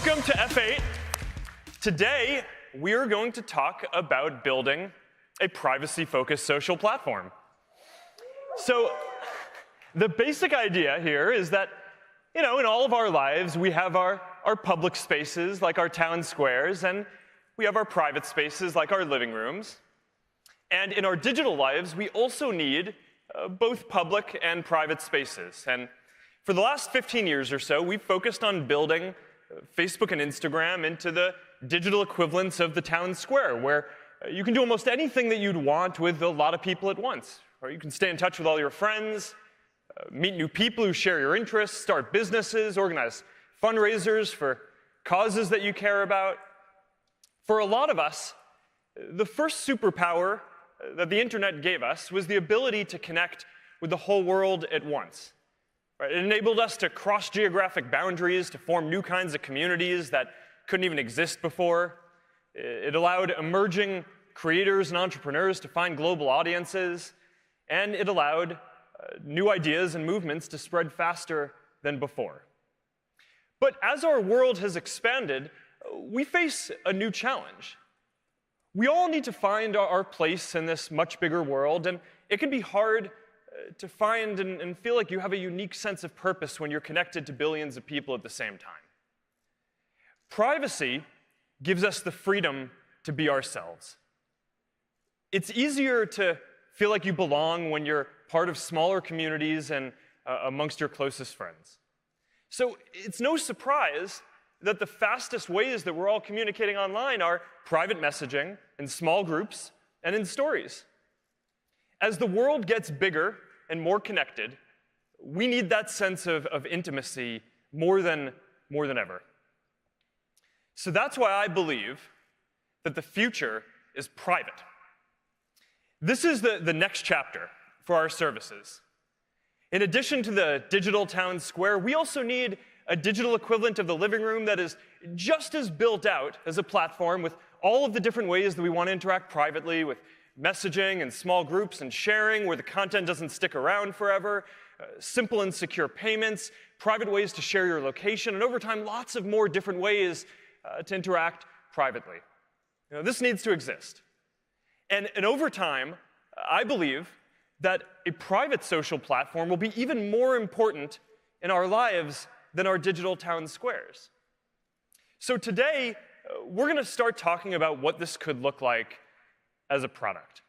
Welcome to F8. Today, we're going to talk about building a privacy-focused social platform. So, the basic idea here is that, in all of our lives, we have our public spaces, like our town squares, and we have our private spaces, like our living rooms. And in our digital lives, we also need both public and private spaces. And for the last 15 years or so, we've focused on building Facebook and Instagram into the digital equivalents of the town square, where you can do almost anything that you'd want with a lot of people at once. Or you can stay in touch with all your friends, meet new people who share your interests, start businesses, organize fundraisers for causes that you care about. For a lot of us, the first superpower that the internet gave us was the ability to connect with the whole world at once. Right? It enabled us to cross geographic boundaries, to form new kinds of communities that couldn't even exist before. It allowed emerging creators and entrepreneurs to find global audiences, and it allowed new ideas and movements to spread faster than before. But as our world has expanded, we face a new challenge. We all need to find our place in this much bigger world, and it can be hard to find and feel like you have a unique sense of purpose when you're connected to billions of people at the same time. Privacy gives us the freedom to be ourselves. It's easier to feel like you belong when you're part of smaller communities and amongst your closest friends. So it's no surprise that the fastest ways that we're all communicating online are private messaging, in small groups, and in stories. As the world gets bigger and more connected, we need that sense of intimacy more than ever. So that's why I believe that the future is private. This is the next chapter for our services. In addition to the digital town square, we also need a digital equivalent of the living room that is just as built out as a platform with all of the different ways that we want to interact privately, with messaging and small groups and sharing where the content doesn't stick around forever, simple and secure payments, private ways to share your location, and over time, lots of more different ways to interact privately. This needs to exist. And over time, I believe that a private social platform will be even more important in our lives than our digital town squares. So today, we're going to start talking about what this could look like as a product.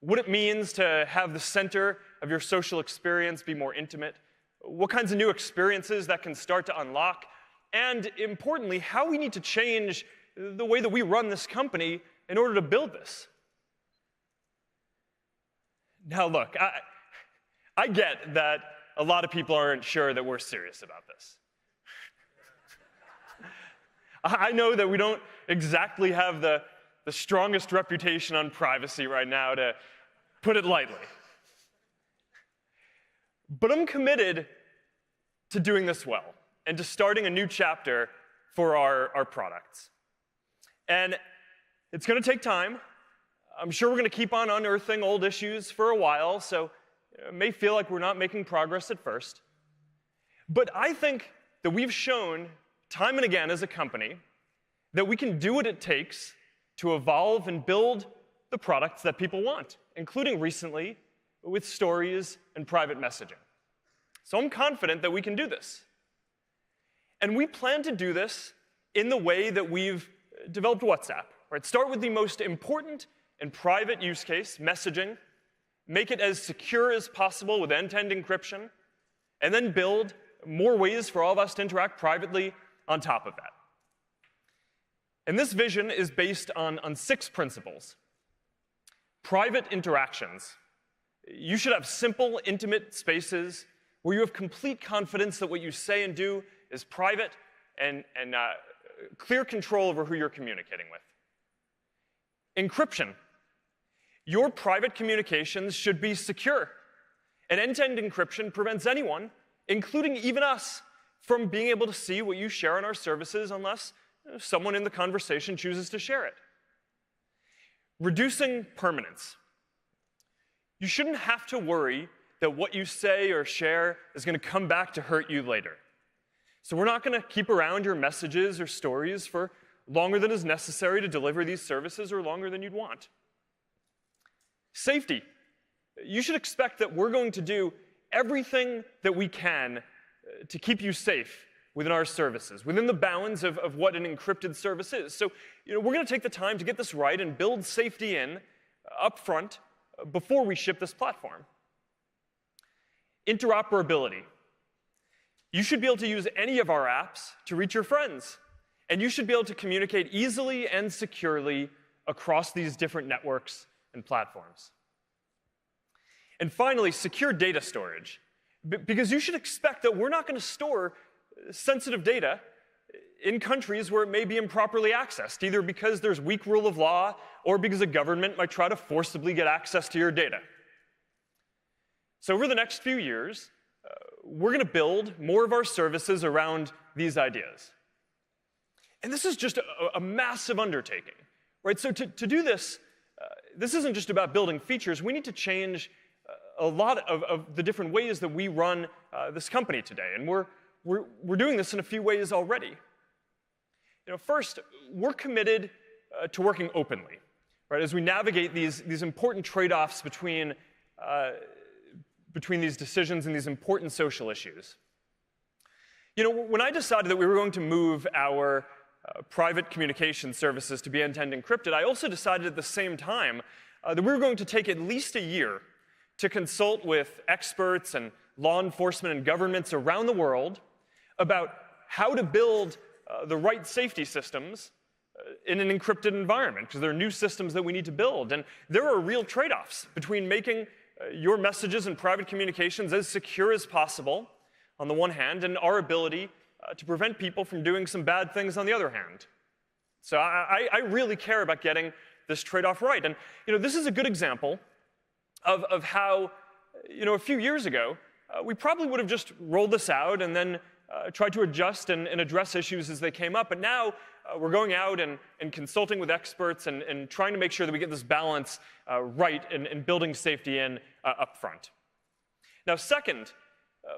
What it means to have the center of your social experience be more intimate, what kinds of new experiences that can start to unlock, and importantly, how we need to change the way that we run this company in order to build this. Now look, I get that a lot of people aren't sure that we're serious about this. I know that we don't exactly have the strongest reputation on privacy right now, to put it lightly. But I'm committed to doing this well and to starting a new chapter for our products. And it's going to take time. I'm sure we're going to keep on unearthing old issues for a while, so it may feel like we're not making progress at first. But I think that we've shown time and again as a company that we can do what it takes to evolve and build the products that people want, including recently with stories and private messaging. So I'm confident that we can do this. And we plan to do this in the way that we've developed WhatsApp. Right? Start with the most important and private use case, messaging, make it as secure as possible with end-to-end encryption, and then build more ways for all of us to interact privately on top of that. And this vision is based on 6 principles. Private interactions. You should have simple, intimate spaces where you have complete confidence that what you say and do is private and clear control over who you're communicating with. Encryption. Your private communications should be secure. And end-to-end encryption prevents anyone, including even us, from being able to see what you share on our services unless someone in the conversation chooses to share it. Reducing permanence. You shouldn't have to worry that what you say or share is going to come back to hurt you later. So we're not going to keep around your messages or stories for longer than is necessary to deliver these services or longer than you'd want. Safety. You should expect that we're going to do everything that we can to keep you safe within our services, within the bounds of what an encrypted service is. So we're going to take the time to get this right and build safety in up front before we ship this platform. Interoperability. You should be able to use any of our apps to reach your friends. And you should be able to communicate easily and securely across these different networks and platforms. And finally, secure data storage. Because you should expect that we're not going to store sensitive data in countries where it may be improperly accessed, either because there's weak rule of law or because a government might try to forcibly get access to your data. So over the next few years, we're going to build more of our services around these ideas. And this is just a massive undertaking, right? So to do this, this isn't just about building features. We need to change a lot of the different ways that we run this company today. And we're doing this in a few ways already. First, we're committed to working openly, right? As we navigate these important trade-offs between these decisions and these important social issues. When I decided that we were going to move our private communication services to be end-to-end encrypted, I also decided at the same time that we were going to take at least a year to consult with experts and law enforcement and governments around the world about how to build the right safety systems in an encrypted environment, because there are new systems that we need to build. And there are real trade-offs between making your messages and private communications as secure as possible, on the one hand, and our ability to prevent people from doing some bad things on the other hand. So I really care about getting this trade-off right. And this is a good example of how, a few years ago, we probably would have just rolled this out and then tried to adjust and address issues as they came up. But now we're going out and consulting with experts and trying to make sure that we get this balance right and building safety in up front. Now, second,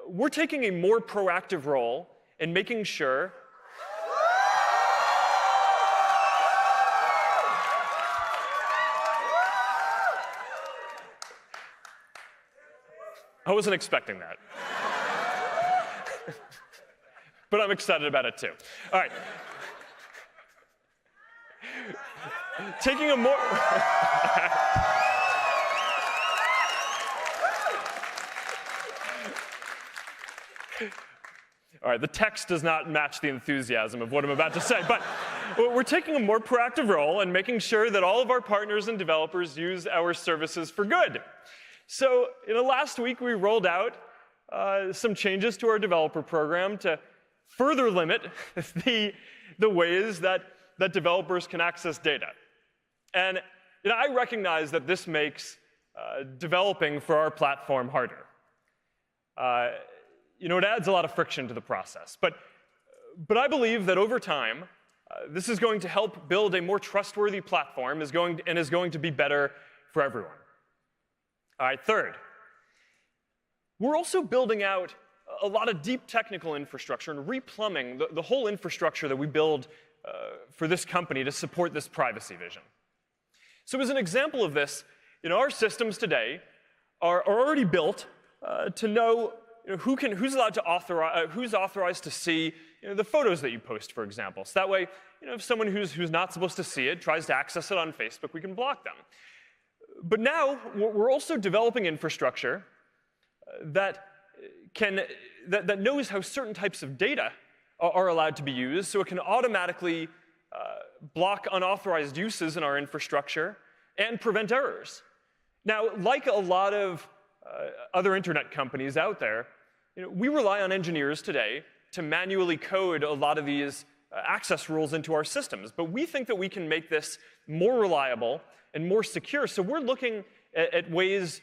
we're taking a more proactive role in making sure I wasn't expecting that. But I'm excited about it too. All right. Taking a more All right, the text does not match the enthusiasm of what I'm about to say, but we're taking a more proactive role in making sure that all of our partners and developers use our services for good. So, last week we rolled out some changes to our developer program to further limit the ways that developers can access data. And I recognize that this makes developing for our platform harder. It adds a lot of friction to the process. But I believe that over time, this is going to help build a more trustworthy platform is going to be better for everyone. All right, third, we're also building out a lot of deep technical infrastructure and replumbing the whole infrastructure that we build for this company to support this privacy vision. So as an example of this, our systems today are already built to know who's allowed to authorize, who's authorized to see the photos that you post, for example. So that way, if someone who's not supposed to see it tries to access it on Facebook, we can block them. But now we're also developing infrastructure that knows how certain types of data are allowed to be used, so it can automatically block unauthorized uses in our infrastructure and prevent errors. Now, like a lot of other internet companies out there, we rely on engineers today to manually code a lot of these access rules into our systems. But we think that we can make this more reliable and more secure. So we're looking at ways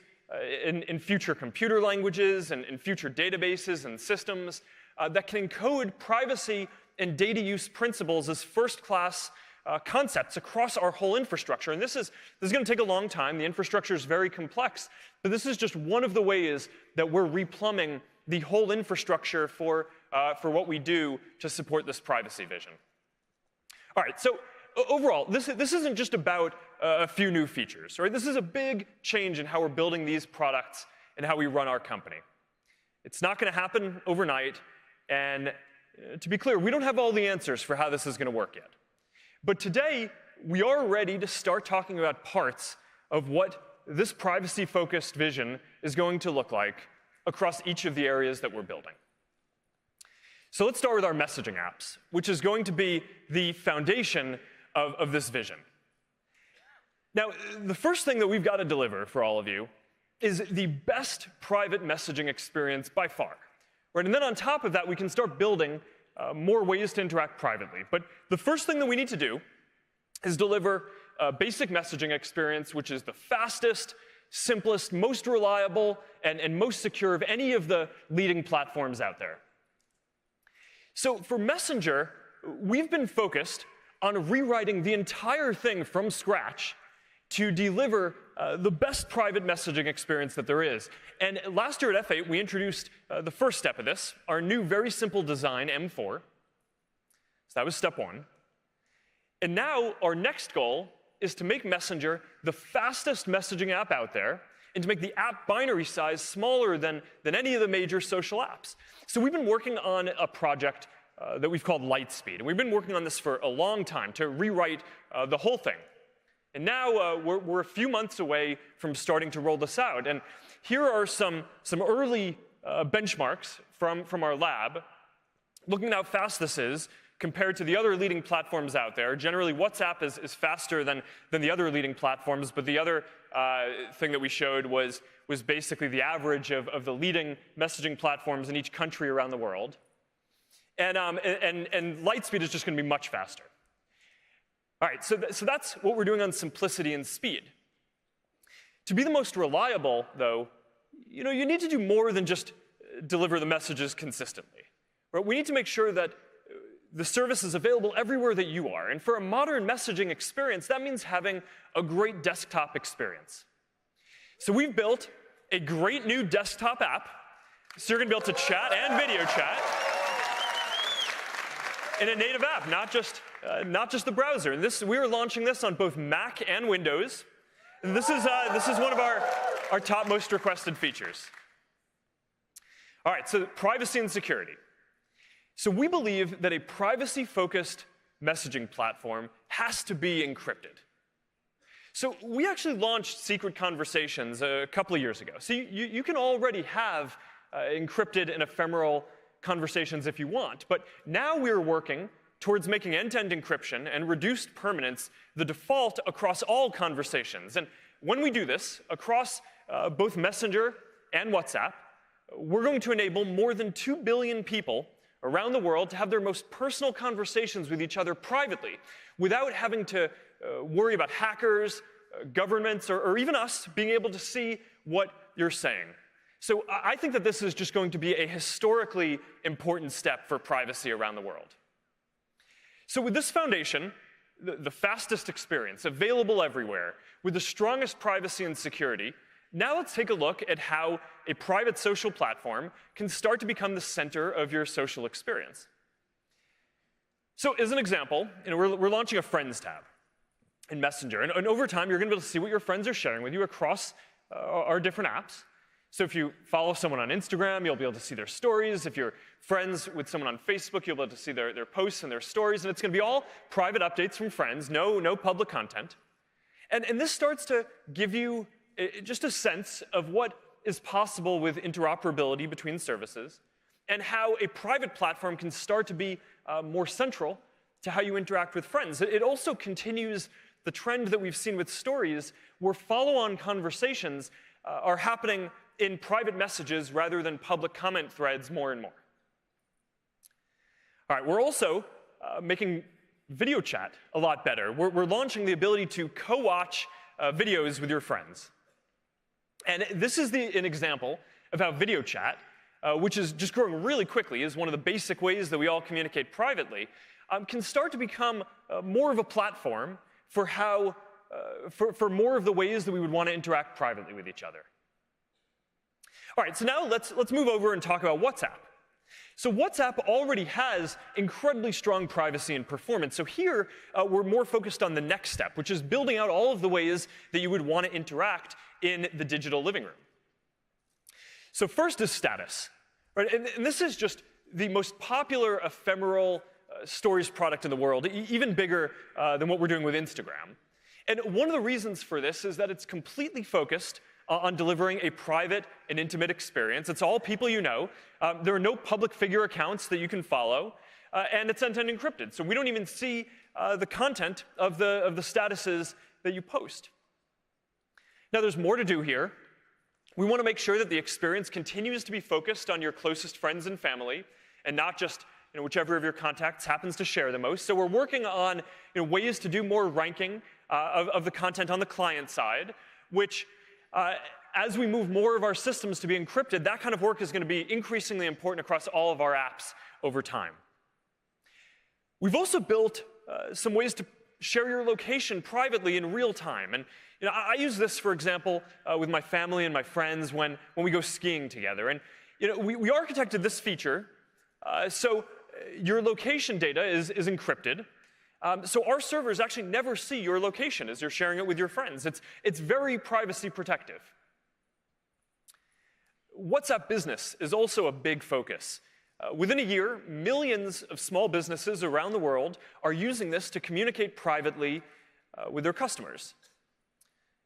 in future computer languages and in future databases and systems that can encode privacy and data use principles as first-class concepts across our whole infrastructure. And this is going to take a long time. The infrastructure is very complex, but this is just one of the ways that we're replumbing the whole infrastructure for what we do to support this privacy vision. All right, so overall, this isn't just about a few new features, right? This is a big change in how we're building these products and how we run our company. It's not going to happen overnight, and to be clear, we don't have all the answers for how this is going to work yet. But today, we are ready to start talking about parts of what this privacy-focused vision is going to look like across each of the areas that we're building. So let's start with our messaging apps, which is going to be the foundation of this vision. Now, the first thing that we've got to deliver for all of you is the best private messaging experience by far. Right? And then on top of that, we can start building more ways to interact privately. But the first thing that we need to do is deliver a basic messaging experience, which is the fastest, simplest, most reliable, and most secure of any of the leading platforms out there. So for Messenger, we've been focused on rewriting the entire thing from scratch to deliver the best private messaging experience that there is. And last year at F8, we introduced the first step of this, our new very simple design, M4. So that was step one. And now our next goal is to make Messenger the fastest messaging app out there and to make the app binary size smaller than any of the major social apps. So we've been working on a project that we've called Lightspeed. And we've been working on this for a long time to rewrite the whole thing. And now we're a few months away from starting to roll this out. And here are some early benchmarks from our lab, looking at how fast this is compared to the other leading platforms out there. Generally, WhatsApp is faster than the other leading platforms, but the other thing that we showed was basically the average of the leading messaging platforms in each country around the world. And Lightspeed is just going to be much faster. All right, so that's what we're doing on simplicity and speed. To be the most reliable, though, you need to do more than just deliver the messages consistently. Right? We need to make sure that the service is available everywhere that you are. And for a modern messaging experience, that means having a great desktop experience. So we've built a great new desktop app. So you're going to be able to chat and video chat in a native app, not just the browser. And we are launching this on both Mac and Windows. And this is one of our top most requested features. All right, so privacy and security. So we believe that a privacy-focused messaging platform has to be encrypted. So we actually launched Secret Conversations a couple of years ago. So you can already have encrypted and ephemeral conversations if you want. But now we're working towards making end-to-end encryption and reduced permanence the default across all conversations. And when we do this across both Messenger and WhatsApp, we're going to enable more than 2 billion people around the world to have their most personal conversations with each other privately without having to worry about hackers, governments, or even us being able to see what you're saying. So I think that this is just going to be a historically important step for privacy around the world. So with this foundation, the fastest experience, available everywhere, with the strongest privacy and security, now let's take a look at how a private social platform can start to become the center of your social experience. So as an example, we're launching a Friends tab in Messenger. And over time, you're going to be able to see what your friends are sharing with you across our different apps. So if you follow someone on Instagram, you'll be able to see their stories. If you're friends with someone on Facebook, you'll be able to see their posts and their stories. And it's going to be all private updates from friends, no public content. And this starts to give you just a sense of what is possible with interoperability between services and how a private platform can start to be more central to how you interact with friends. It also continues the trend that we've seen with stories where follow-on conversations are happening in private messages rather than public comment threads more and more. All right, we're also making video chat a lot better. We're launching the ability to co-watch videos with your friends. And this is an example of how video chat which is just growing really quickly, is one of the basic ways that we all communicate privately, can start to become more of a platform for for more of the ways that we would want to interact privately with each other. All right, so now let's move over and talk about WhatsApp. So WhatsApp already has incredibly strong privacy and performance. So here, we're more focused on the next step, which is building out all of the ways that you would want to interact in the digital living room. So first is status. Right? And this is just the most popular ephemeral stories product in the world, even bigger than what we're doing with Instagram. And one of the reasons for this is that it's completely focused on delivering a private and intimate experience. It's all people you know. There are no public figure accounts that you can follow, and it's end-to-end encrypted. So we don't even see the content of the statuses that you post. Now, there's more to do here. We want to make sure that the experience continues to be focused on your closest friends and family, and not just whichever of your contacts happens to share the most. So we're working on ways to do more ranking of the content on the client side, which as we move more of our systems to be encrypted, that kind of work is going to be increasingly important across all of our apps over time. We've also built some ways to share your location privately in real time. And I use this, for example, with my family and my friends when we go skiing together. And we architected this feature so your location data is encrypted. So our servers actually never see your location as you're sharing it with your friends. It's very privacy protective. WhatsApp Business is also a big focus. Within a year, millions of small businesses around the world are using this to communicate privately with their customers.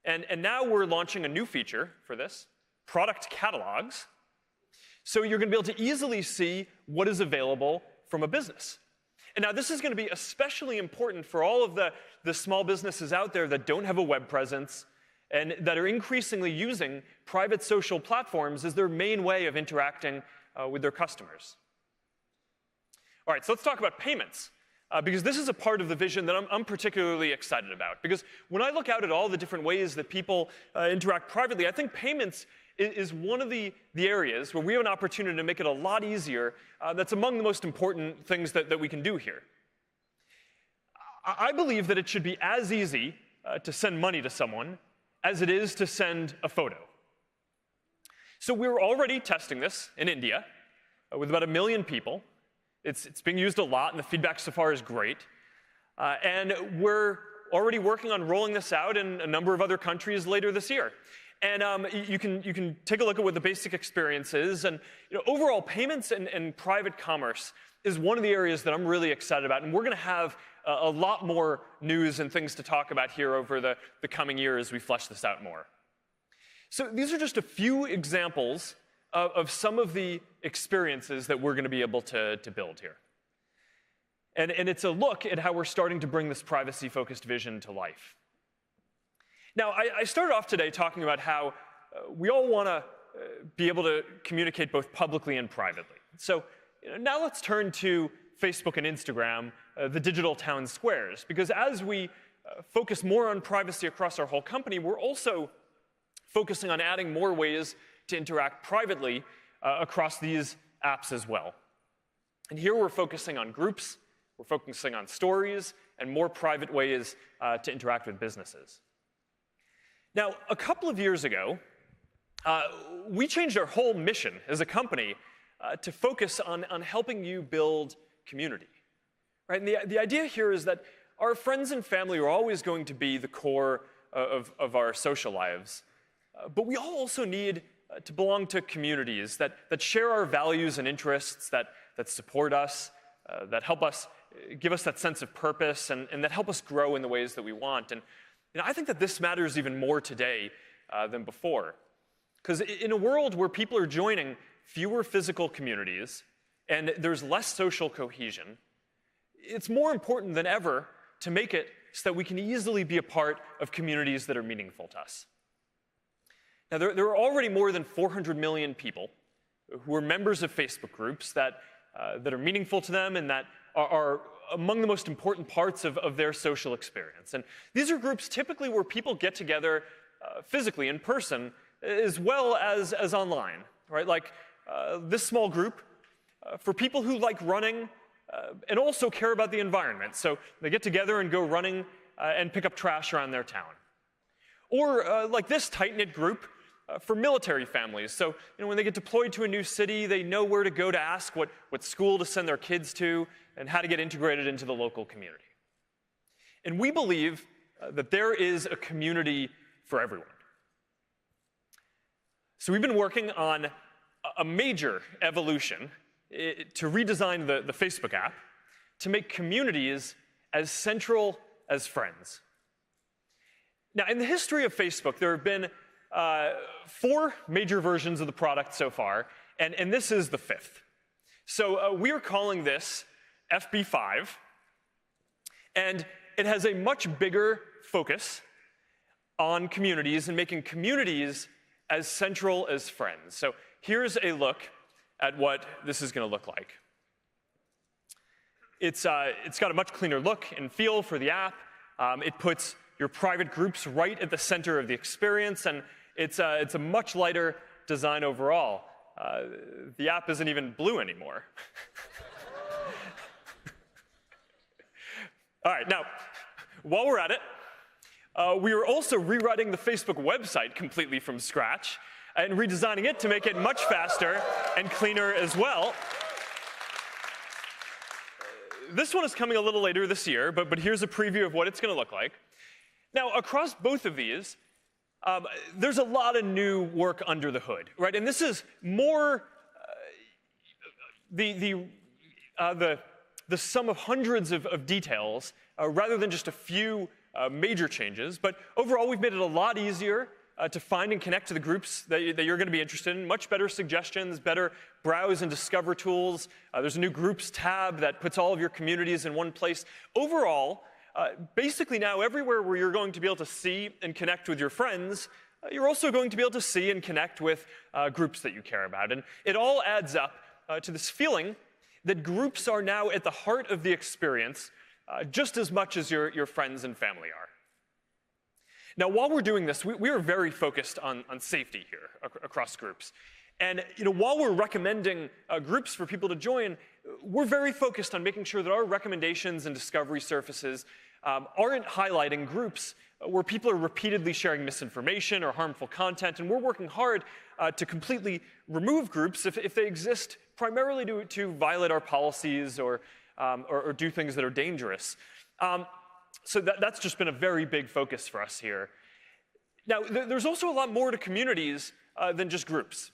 And now we're launching a new feature for this, product catalogs. So you're going to be able to easily see what is available from a business. And now this is going to be especially important for all of the small businesses out there that don't have a web presence and that are increasingly using private social platforms as their main way of interacting with their customers. All right, so let's talk about payments, because this is a part of the vision that I'm particularly excited about. Because when I look out at all the different ways that people interact privately, I think payments is one of the areas where we have an opportunity to make it a lot easier. That's among the most important things that we can do here. I believe that it should be as easy to send money to someone as it is to send a photo. So we're already testing this in India with about 1 million people. It's being used a lot, and the feedback so far is great. And we're already working on rolling this out in a number of other countries later this year. And you can take a look at what the basic experience is. And overall, payments and private commerce is one of the areas that I'm really excited about. And we're going to have a lot more news and things to talk about here over the coming year as we flesh this out more. So these are just a few examples of some of the experiences that we're going to be able to build here. And it's a look at how we're starting to bring this privacy-focused vision to life. Now, I started off today talking about how we all want to be able to communicate both publicly and privately. So now let's turn to Facebook and Instagram, the digital town squares, because as we focus more on privacy across our whole company, we're also focusing on adding more ways to interact privately across these apps as well. And here we're focusing on groups, we're focusing on stories, and more private ways to interact with businesses. Now, a couple of years ago, we changed our whole mission as a company to focus on helping you build community. Right? And the idea here is that our friends and family are always going to be the core of our social lives. But we all also need to belong to communities that share our values and interests, that support us, that help us, give us that sense of purpose, and that help us grow in the ways that we want. And I think that this matters even more today than before. Because in a world where people are joining fewer physical communities and there's less social cohesion, it's more important than ever to make it so that we can easily be a part of communities that are meaningful to us. Now, there are already more than 400 million people who are members of Facebook groups that are meaningful to them and that are among the most important parts of their social experience. And these are groups typically where people get together physically, in person, as well as online, right? Like this small group for people who like running and also care about the environment. So they get together and go running and pick up trash around their town. Or like this tight-knit group for military families. So when they get deployed to a new city, they know where to go to ask what school to send their kids to and how to get integrated into the local community. And we believe that there is a community for everyone. So we've been working on a major evolution to redesign the Facebook app to make communities as central as friends. Now, in the history of Facebook, there have been 4 major versions of the product so far, and this is the 5th. So we are calling this FB5, and it has a much bigger focus on communities and making communities as central as friends. So here's a look at what this is going to look like. It's got a much cleaner look and feel for the app. It puts your private groups right at the center of the experience, and it's a much lighter design overall. The app isn't even blue anymore. All right, now, while we're at it, we are also rewriting the Facebook website completely from scratch and redesigning it to make it much faster and cleaner as well. This one is coming a little later this year, but here's a preview of what it's going to look like. Now, across both of these, there's a lot of new work under the hood, right? And this is more the sum of hundreds of details rather than just a few major changes. But overall, we've made it a lot easier to find and connect to the groups that you're going to be interested in. Much better suggestions, better browse and discover tools. There's a new groups tab that puts all of your communities in one place. Overall, basically now everywhere where you're going to be able to see and connect with your friends, you're also going to be able to see and connect with groups that you care about. And it all adds up to this feeling that groups are now at the heart of the experience just as much as your friends and family are. Now, while we're doing this, we are very focused on safety here across groups. And while we're recommending groups for people to join, we're very focused on making sure that our recommendations and discovery surfaces aren't highlighting groups where people are repeatedly sharing misinformation or harmful content. And we're working hard to completely remove groups if they exist primarily to violate our policies or do things that are dangerous. So that's just been a very big focus for us here. Now, there's also a lot more to communities than just groups.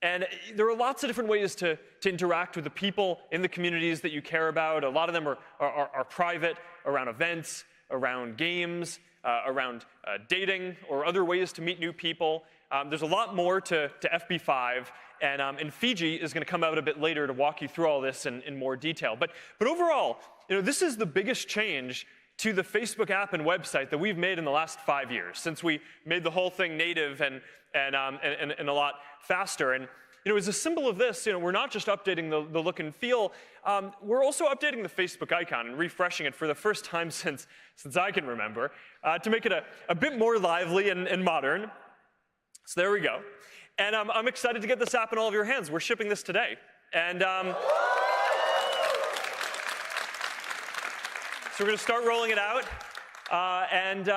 And there are lots of different ways to interact with the people in the communities that you care about. A lot of them are private, around events, around games, around dating, or other ways to meet new people. There's a lot more to FB5, and Fiji is going to come out a bit later to walk you through all this in more detail. But overall, this is the biggest change to the Facebook app and website that we've made in the last 5 years, since we made the whole thing native and a lot faster. And as a symbol of this, we're not just updating the look and feel, we're also updating the Facebook icon and refreshing it for the first time since I can remember, to make it a bit more lively and modern. So there we go. And I'm excited to get this app in all of your hands. We're shipping this today. And so we're going to start rolling it out, and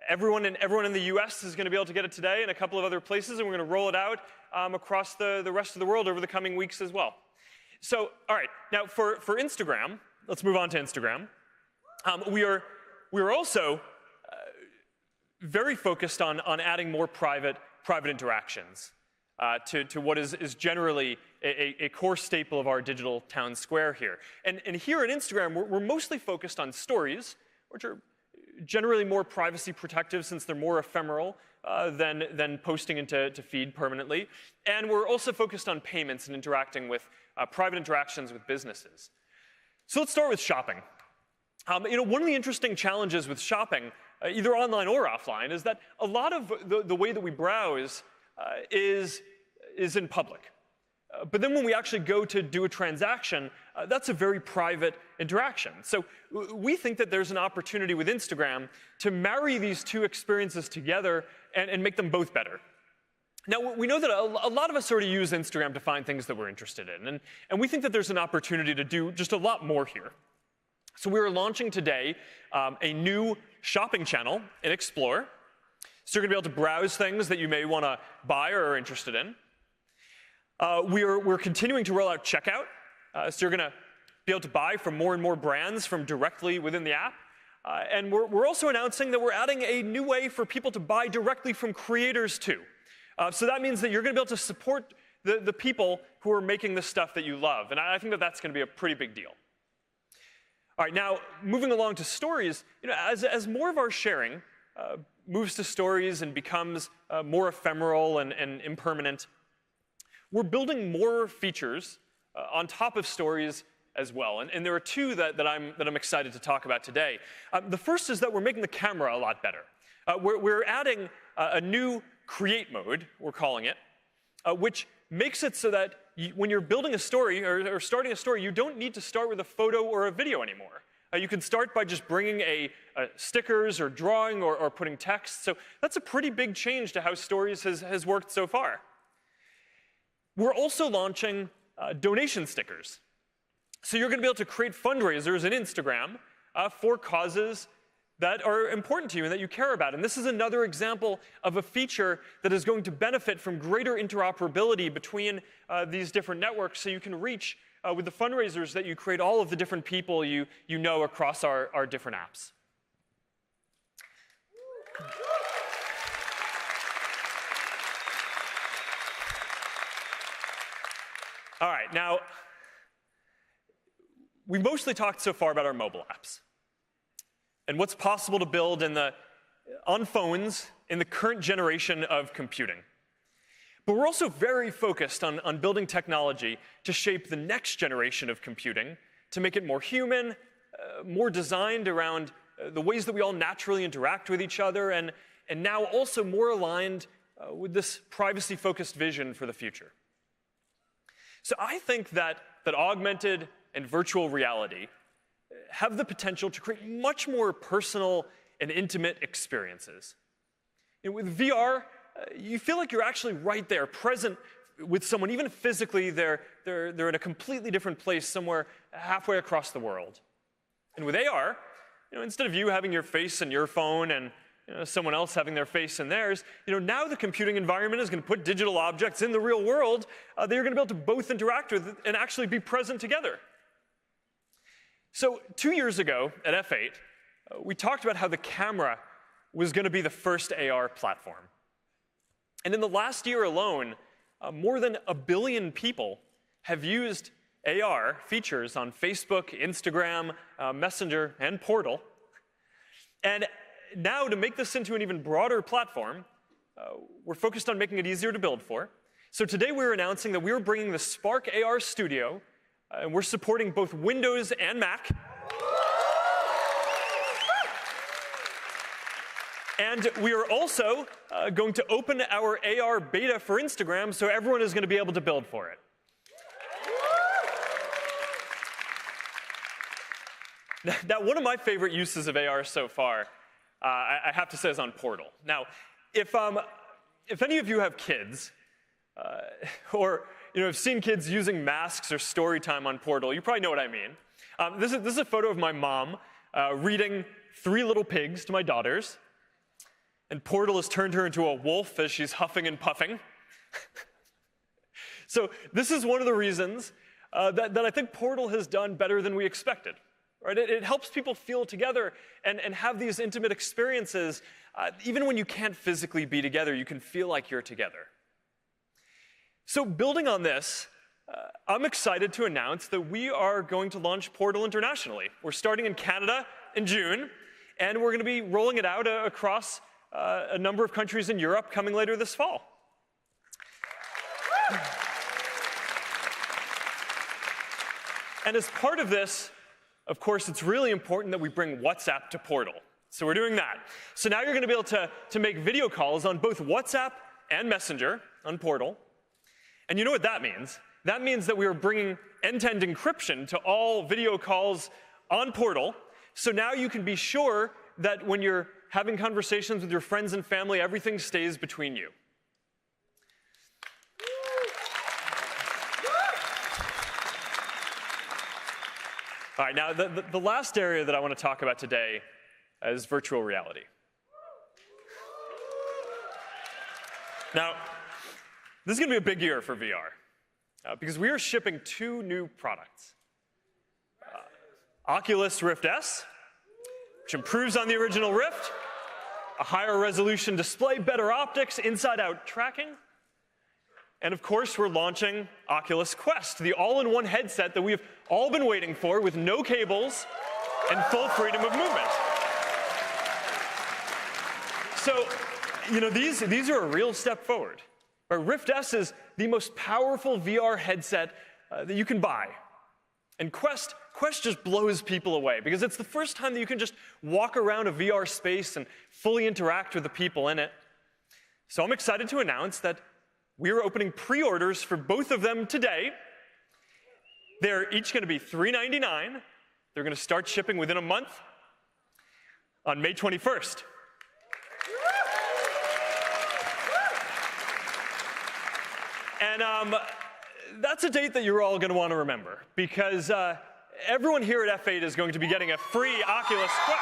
everyone in the U.S. is going to be able to get it today, and a couple of other places, and we're going to roll it out across the rest of the world over the coming weeks as well. So, all right, now for Instagram, let's move on to Instagram. We are also very focused on adding more private interactions to what is generally a core staple of our digital town square here. And here on Instagram, we're mostly focused on stories, which are generally more privacy protective since they're more ephemeral than posting into feed permanently. And we're also focused on payments and interacting with private interactions with businesses. So let's start with shopping. One of the interesting challenges with shopping, either online or offline, is that a lot of the way that we browse is in public. But then when we actually go to do a transaction, that's a very private interaction. So we think that there's an opportunity with Instagram to marry these two experiences together and make them both better. Now, we know that a lot of us already use Instagram to find things that we're interested in, and we think that there's an opportunity to do just a lot more here. So we are launching today a new shopping channel in Explore. So you're going to be able to browse things that you may want to buy or are interested in. We're continuing to roll out checkout. So you're going to be able to buy from more and more brands from directly within the app. And we're also announcing that we're adding a new way for people to buy directly from creators too. So that means that you're going to be able to support the people who are making the stuff that you love. And I think that that's going to be a pretty big deal. All right, now moving along to stories, as more of our sharing moves to stories and becomes more ephemeral and impermanent, we're building more features on top of stories as well. And there are two that I'm excited to talk about today. The first is that we're making the camera a lot better. We're adding a new create mode, we're calling it, which makes it so that when you're building a story or starting a story, you don't need to start with a photo or a video anymore. You can start by just bringing stickers or drawing or putting text. So that's a pretty big change to how stories has worked so far. We're also launching donation stickers. So you're going to be able to create fundraisers in Instagram for causes that are important to you and that you care about. And this is another example of a feature that is going to benefit from greater interoperability between these different networks, so you can reach, with the fundraisers that you create, all of the different people you know across our different apps. All right, now, we mostly talked so far about our mobile apps and what's possible to build on phones in the current generation of computing. But we're also very focused on building technology to shape the next generation of computing, to make it more human, more designed around the ways that we all naturally interact with each other, and now also more aligned with this privacy-focused vision for the future. So I think that augmented and virtual reality have the potential to create much more personal and intimate experiences. With VR, you feel like you're actually right there, present with someone, even physically, they're in a completely different place somewhere halfway across the world. And with AR, instead of you having your face in your phone and someone else having their face in theirs, now the computing environment is going to put digital objects in the real world that you're going to be able to both interact with and actually be present together. So 2 years ago at F8, we talked about how the camera was going to be the first AR platform. And in the last year alone, more than 1 billion people have used AR features on Facebook, Instagram, Messenger, and Portal. And now, to make this into an even broader platform, we're focused on making it easier to build for. So today we're announcing that we're bringing the Spark AR Studio, and we're supporting both Windows and Mac. And we are also going to open our AR beta for Instagram, so everyone is going to be able to build for it. Now, one of my favorite uses of AR so far, I have to say, is on Portal. Now, if any of you have kids, or have seen kids using masks or story time on Portal, you probably know what I mean. This is a photo of my mom reading Three Little Pigs to my daughters, and Portal has turned her into a wolf as she's huffing and puffing. So this is one of the reasons that I think Portal has done better than we expected. Right? It helps people feel together and have these intimate experiences. Even when you can't physically be together, you can feel like you're together. So building on this, I'm excited to announce that we are going to launch Portal internationally. We're starting in Canada in June, and we're going to be rolling it out across a number of countries in Europe coming later this fall. And as part of this, of course, it's really important that we bring WhatsApp to Portal. So we're doing that. So now you're going to be able to make video calls on both WhatsApp and Messenger on Portal. And you know what that means? That means that we are bringing end-to-end encryption to all video calls on Portal. So now you can be sure that when you're having conversations with your friends and family, everything stays between you. All right, now the last area that I want to talk about today is virtual reality. Now, this is going to be a big year for VR because we are shipping 2 new products. Oculus Rift S, which improves on the original Rift, a higher resolution display, better optics, inside-out tracking. And of course, we're launching Oculus Quest, the all-in-one headset that we have all been waiting for with no cables and full freedom of movement. So, these are a real step forward. Rift S is the most powerful VR headset that you can buy. And Quest just blows people away because it's the first time that you can just walk around a VR space and fully interact with the people in it. So I'm excited to announce that we are opening pre-orders for both of them today. They're each going to be $399. They're going to start shipping within a month on May 21st. And that's a date that you're all going to want to remember because everyone here at F8 is going to be getting a free Oculus Quest.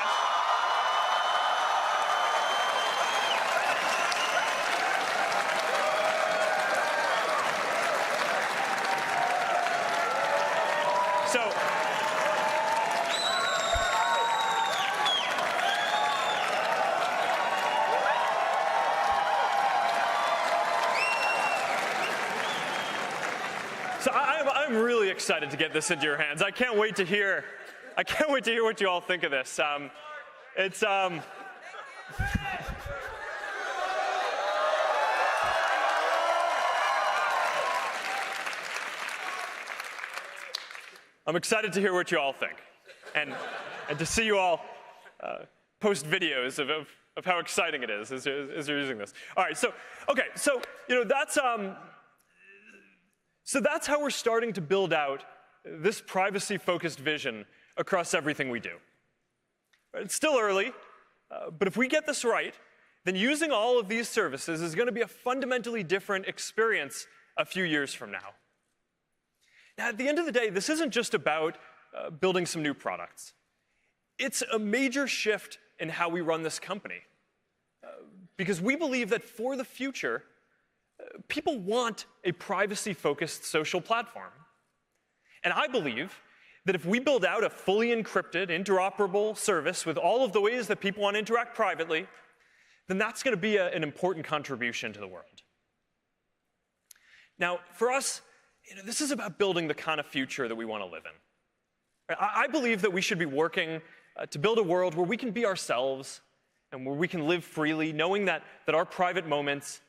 So I'm really excited to get this into your hands. I can't wait to hear what you all think of this. I'm excited to hear what you all think, and to see you all post videos of how exciting it is as you're using this. All right, so that's how we're starting to build out this privacy-focused vision across everything we do. It's still early, but if we get this right, then using all of these services is going to be a fundamentally different experience a few years from now. Now, at the end of the day, this isn't just about building some new products. It's a major shift in how we run this company. Because we believe that for the future, people want a privacy-focused social platform. And I believe that if we build out a fully encrypted, interoperable service with all of the ways that people want to interact privately, then that's going to be an important contribution to the world. Now, for us, this is about building the kind of future that we want to live in. I believe that we should be working to build a world where we can be ourselves and where we can live freely, knowing that our private moments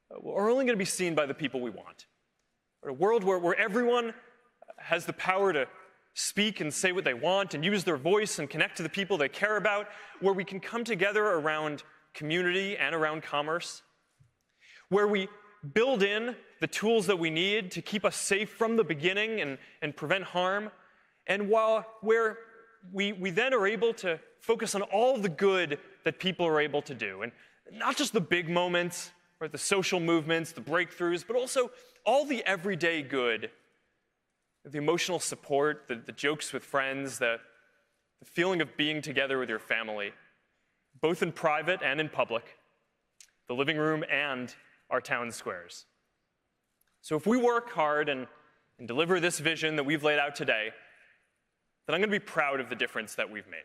are only going to be seen by the people we want. A world where everyone has the power to speak and say what they want and use their voice and connect to the people they care about, where we can come together around community and around commerce, where we build in the tools that we need to keep us safe from the beginning and prevent harm, and where we then are able to focus on all the good that people are able to do, and not just the big moments, or the social movements, the breakthroughs, but also all the everyday good, the emotional support, the jokes with friends, the feeling of being together with your family, both in private and in public, the living room and our town squares. So if we work hard and deliver this vision that we've laid out today, then I'm going to be proud of the difference that we've made.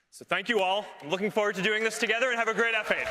So thank you all. I'm looking forward to doing this together, and have a great F8.